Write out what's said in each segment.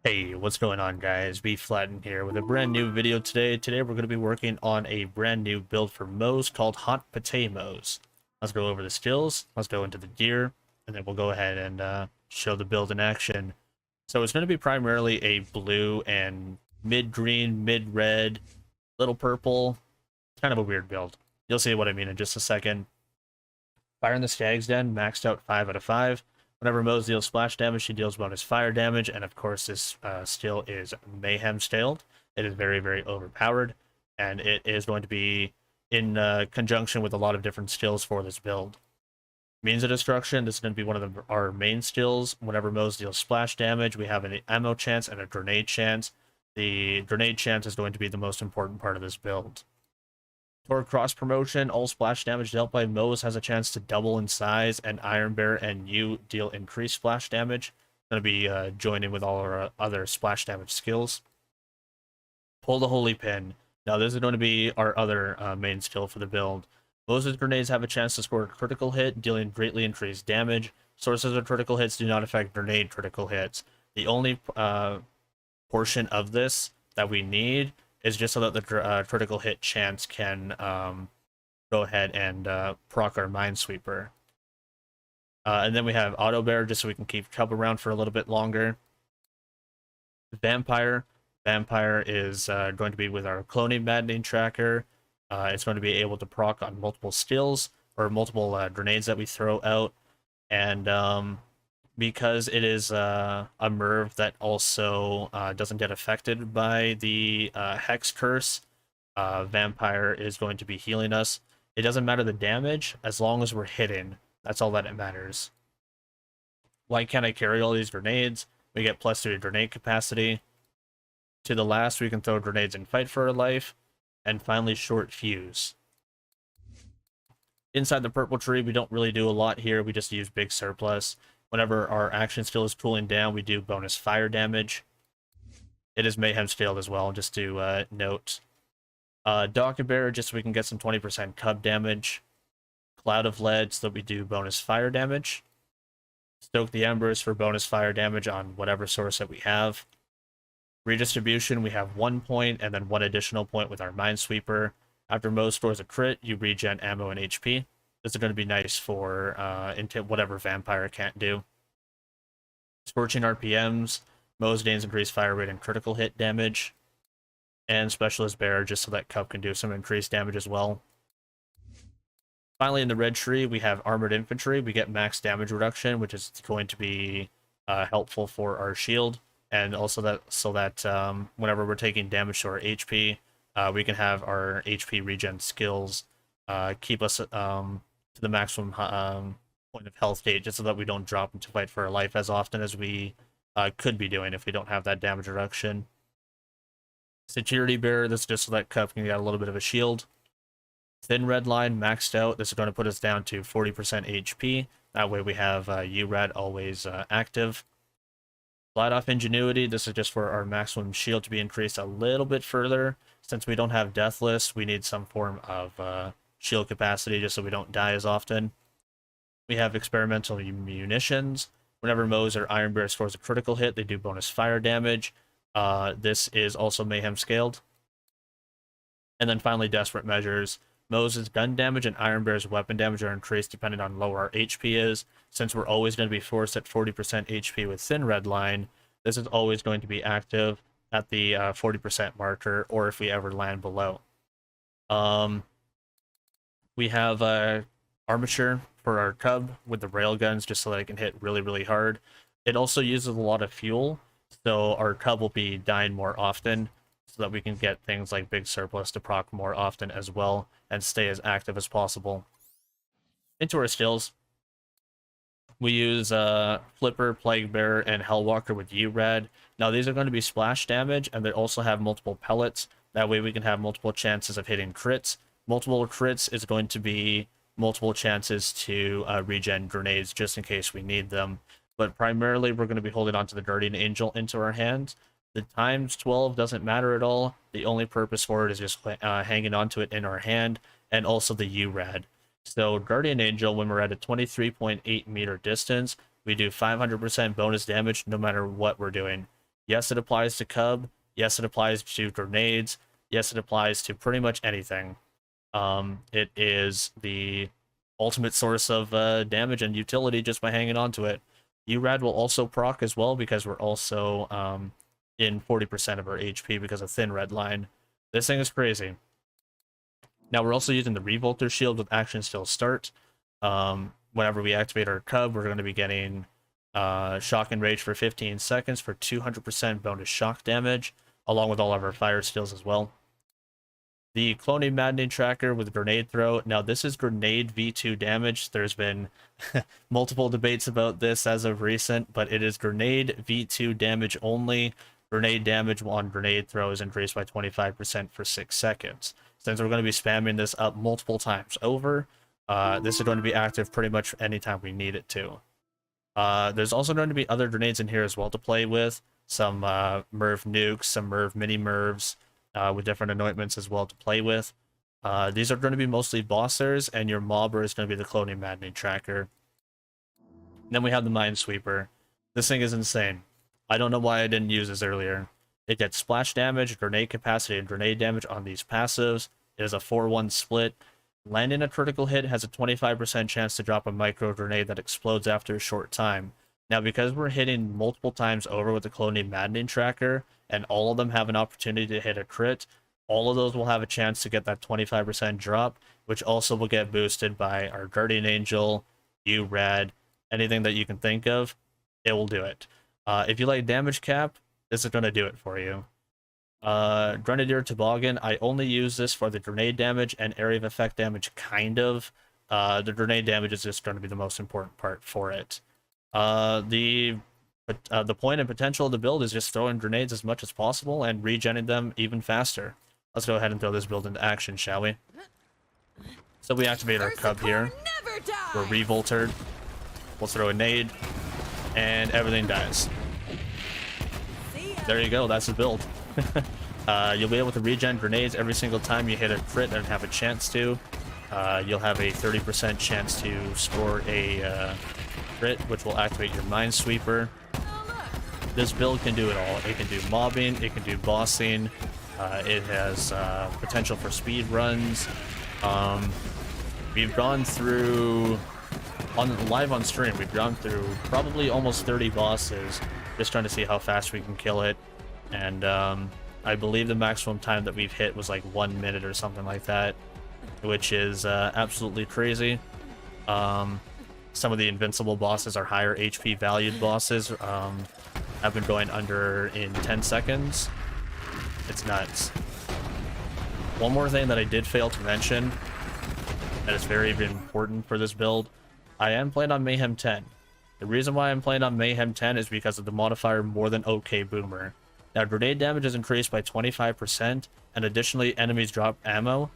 Hey, what's going on, guys? Bflattened here with a brand new video today. Today we're going to be working on a brand new build for Moze called PotaMoze. Let's go over the skills, let's go into the gear, and then we'll go ahead and show the build in action. So it's going to be primarily a blue and mid-green, mid-red, little purple. It's kind of a weird build. You'll see what I mean in just a second. Fire in the Stag's Den, maxed out 5 out of 5. Whenever Moze deals splash damage, she deals bonus fire damage, and of course this skill is Mayhem scaled. It is very, very overpowered, and it is going to be in conjunction with a lot of different skills for this build. Means of Destruction, this is going to be one of our main skills. Whenever Moze deals splash damage, we have an ammo chance and a grenade chance. The grenade chance is going to be the most important part of this build. For cross promotion, all splash damage dealt by Moze has a chance to double in size, and Iron Bear and you deal increased splash damage. Going to be joining with all our other splash damage skills. Pull the Holy Pin. Now this is going to be our other main skill for the build. Moze's grenades have a chance to score a critical hit, dealing greatly increased damage. Sources of critical hits do not affect grenade critical hits. The only portion of this that we need is just so that the critical hit chance can go ahead and proc our Minesweeper. And then we have Auto Bear, just so we can keep Cub around for a little bit longer. Vampire. Vampire is going to be with our Cloning Maddening Tracker. It's going to be able to proc on multiple skills, or multiple grenades that we throw out. And because it is a Merv that also doesn't get affected by the Hex Curse, Vampire is going to be healing us. It doesn't matter the damage, as long as we're hitting. That's all that it matters. Why can't I carry all these grenades? We get +2 grenade capacity. To the last, we can throw grenades and fight for our life. And finally, short fuse. Inside the purple tree, we don't really do a lot here. We just use big surplus. Whenever our action skill is cooling down, we do bonus fire damage. It is Mayhem scaled as well, just to note. Docket Bear, just so we can get some 20% Cub damage. Cloud of Lead, so that we do bonus fire damage. Stoke the Embers for bonus fire damage on whatever source that we have. Redistribution, we have 1 point, and then 1 additional point with our Minesweeper. After Moze scores a crit, you regen ammo and HP. This is going to be nice for into whatever Vampire can't do. Scorching RPMs, Moze gains increased fire rate and critical hit damage. And Specialist Bear, just so that Cup can do some increased damage as well. Finally, in the red tree, we have Armored Infantry. We get max damage reduction, which is going to be helpful for our shield. And also that whenever we're taking damage to our HP, we can have our HP regen skills keep us to the maximum point of health state, just so that we don't drop into fight for our life as often as we could be doing if we don't have that damage reduction. Security Bearer, this is just so that Cup can get a little bit of a shield. Thin Red Line, maxed out. This is going to put us down to 40% HP. That way we have URAD always active. Flat Off Ingenuity, this is just for our maximum shield to be increased a little bit further. Since we don't have Deathless, we need some form of shield capacity just so we don't die as often. We have Experimental Munitions. Whenever Moze or Iron Bear scores a critical hit, they do bonus fire damage. This is also Mayhem scaled. And then finally, Desperate Measures. Moze's gun damage and Iron Bear's weapon damage are increased depending on low our HP is. Since we're always going to be forced at 40% HP with Thin Red Line, this is always going to be active at the 40% marker, or if we ever land below. We have Armature for our Cub with the railguns, just so that it can hit really, really hard. It also uses a lot of fuel, so our Cub will be dying more often, so that we can get things like Big Surplus to proc more often as well, and stay as active as possible. Into our skills, we use Flipper, Plague Bearer, and Hellwalker with URAD. Now these are going to be splash damage, and they also have multiple pellets. That way we can have multiple chances of hitting crits. Multiple crits is going to be multiple chances to regen grenades, just in case we need them. But primarily we're going to be holding on to the Guardian Angel into our hands. The times 12 doesn't matter at all. The only purpose for it is just hanging onto it in our hand, and also the URAD. So Guardian Angel, when we're at a 23.8 meter distance, we do 500% bonus damage no matter what we're doing. Yes, it applies to Cub. Yes, it applies to grenades. Yes, it applies to pretty much anything. It is the ultimate source of damage and utility just by hanging on to it. URAD will also proc as well because we're also in 40% of our HP because of Thin Red Line. This thing is crazy. Now we're also using the Revolter Shield with Action Still Start. Whenever we activate our Cub, we're going to be getting Shock and Rage for 15 seconds for 200% bonus shock damage, along with all of our fire skills as well. The Cloning Maddening Tracker with Grenade Throw. Now, this is Grenade V2 damage. There's been multiple debates about this as of recent, but it is Grenade V2 damage only. Grenade damage on Grenade Throw is increased by 25% for 6 seconds. Since we're going to be spamming this up multiple times over, this is going to be active pretty much anytime we need it to. There's also going to be other grenades in here as well to play with. Some Merv nukes, some Merv mini Mervs, with different anointments as well to play with. These are going to be mostly bossers, and your mobber is going to be the Cloning Maddening Tracker. Then we have the Minesweeper. This thing is insane. I don't know why I didn't use this earlier. It gets splash damage, grenade capacity, and grenade damage on these passives. It is a 4-1 split. Landing a critical hit has a 25% chance to drop a micro grenade that explodes after a short time. Now, because we're hitting multiple times over with the Cloning Maddening Tracker, and all of them have an opportunity to hit a crit, all of those will have a chance to get that 25% drop, which also will get boosted by our Guardian Angel, URAD, anything that you can think of, it will do it. If you like damage cap, this is going to do it for you. Grenadier Toboggan, I only use this for the grenade damage and area of effect damage, kind of. The grenade damage is just going to be the most important part for it. The point and potential of the build is just throwing grenades as much as possible and regenning them even faster. Let's go ahead and throw this build into action, shall we? So we activate our Cub here. We're revoltered. We'll throw a nade, and everything dies. There you go, that's the build. You'll be able to regen grenades every single time you hit a crit and have a chance to. You'll have a 30% chance to score a crit, which will activate your Minesweeper. This build can do it all. It can do mobbing, it can do bossing, it has potential for speed runs. We've gone through, live on stream, we've gone through probably almost 30 bosses, just trying to see how fast we can kill it. And I believe the maximum time that we've hit was like 1 minute or something like that, which is absolutely crazy. Some of the invincible bosses are higher HP valued bosses. I've been going under in 10 seconds. It's nuts. One more thing that I did fail to mention, that is very important for this build, I am playing on Mayhem 10. The reason why I'm playing on Mayhem 10 is because of the modifier More Than OK Boomer. Now, grenade damage is increased by 25%, and additionally, enemies drop ammo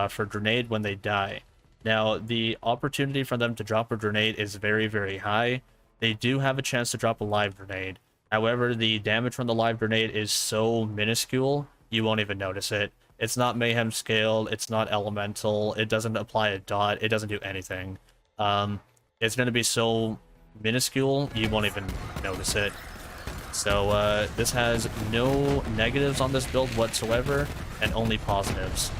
for grenade when they die. Now, the opportunity for them to drop a grenade is very, very high. They do have a chance to drop a live grenade. However, the damage from the live grenade is so minuscule, you won't even notice it. It's not Mayhem scaled, it's not elemental, it doesn't apply a dot, it doesn't do anything. It's going to be so minuscule, you won't even notice it. So, this has no negatives on this build whatsoever, and only positives.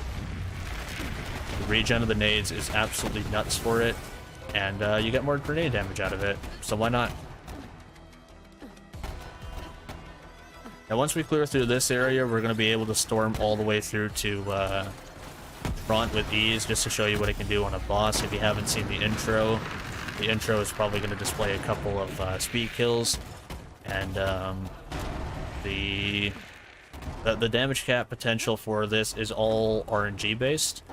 The regen of the nades is absolutely nuts for it, and you get more grenade damage out of it, so why not? Now, once we clear through this area, we're going to be able to storm all the way through to front with ease, just to show you what it can do on a boss. If you haven't seen the intro is probably going to display a couple of speed kills, and the damage cap potential for this is all RNG based,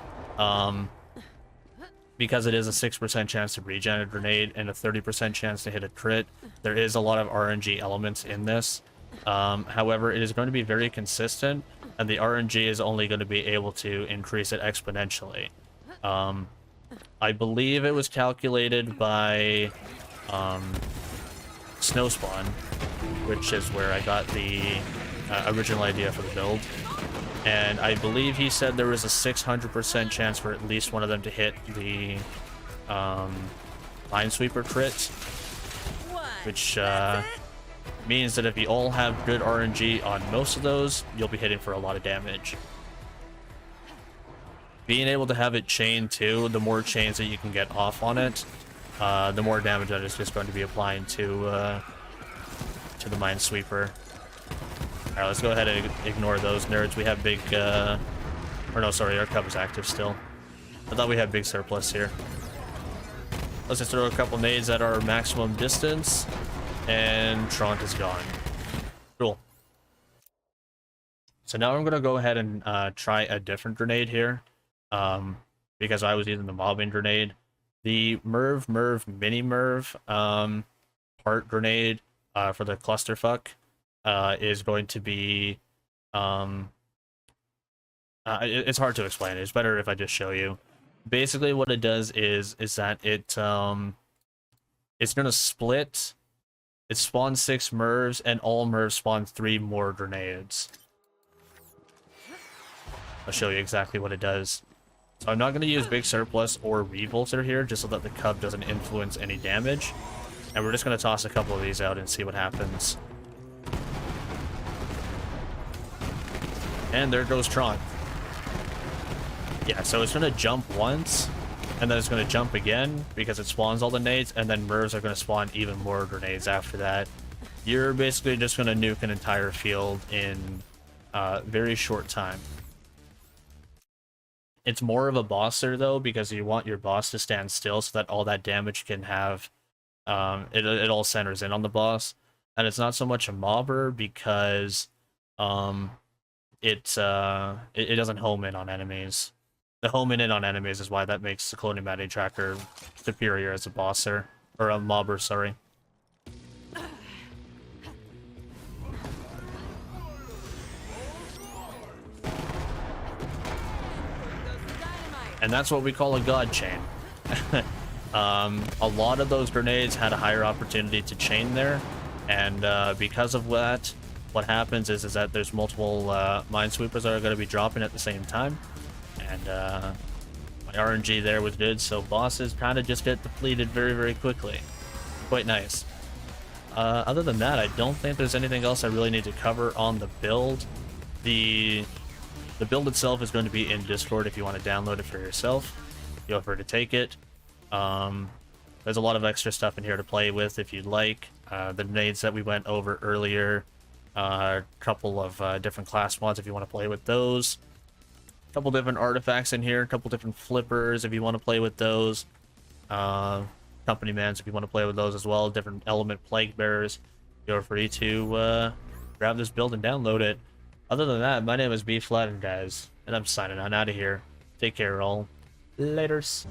because it is a 6% chance to regen a grenade and a 30% chance to hit a crit. There is a lot of RNG elements in this. However, it is going to be very consistent, and the RNG is only going to be able to increase it exponentially. I believe it was calculated by SnowSpawn, which is where I got the original idea for the build. And I believe he said there was a 600% chance for at least one of them to hit the Minesweeper crit, which Means that if you all have good RNG on most of those, you'll be hitting for a lot of damage. Being able to have it chain too, the more chains that you can get off on it, the more damage that it's just going to be applying to the Minesweeper. Alright, let's go ahead and ignore those nerds. We have big, or no, sorry, our cup is active still. I thought we had big surplus here. Let's just throw a couple nades at our maximum distance, and Trant is gone. Cool. So now I'm going to go ahead and try a different grenade here, because I was using the mobbing grenade. The Mini Merv heart grenade for the clusterfuck is going to be... it's hard to explain. It's better if I just show you. Basically what it does is that it's going to split. It spawns 6 Mervs, and all Mervs spawn 3 more grenades. I'll show you exactly what it does. So I'm not going to use Big Surplus or Revolter here, just so that the Cub doesn't influence any damage. And we're just going to toss a couple of these out and see what happens. And there goes Tron. Yeah, so it's going to jump once, and then it's going to jump again, because it spawns all the nades, and then Mervs are going to spawn even more grenades after that. You're basically just going to nuke an entire field in a very short time. It's more of a bosser, though, because you want your boss to stand still so that all that damage can have... it all centers in on the boss. And it's not so much a mobber because it doesn't home in on enemies. The homing in on enemies is why that makes the Cloning Matting Tracker superior as a bosser. Or a mobber, sorry. And that's what we call a god chain. A lot of those grenades had a higher opportunity to chain there, and because of that, what happens is that there's multiple Minesweepers that are going to be dropping at the same time, and my RNG there was good, so bosses kind of just get depleted very, very quickly. Quite nice. Other than that, I don't think there's anything else I really need to cover on the build. The build itself is going to be in Discord if you want to download it for yourself. Feel free to take it. There's a lot of extra stuff in here to play with if you'd like. The nades that we went over earlier, a couple of different class mods if you want to play with those. A couple different artifacts in here, a couple different flippers if you want to play with those. Company mans if you want to play with those as well. Different element plague bearers. Feel free to grab this build and download it. Other than that, my name is Bflattened, guys, and I'm signing on out of here. Take care, all. Laters.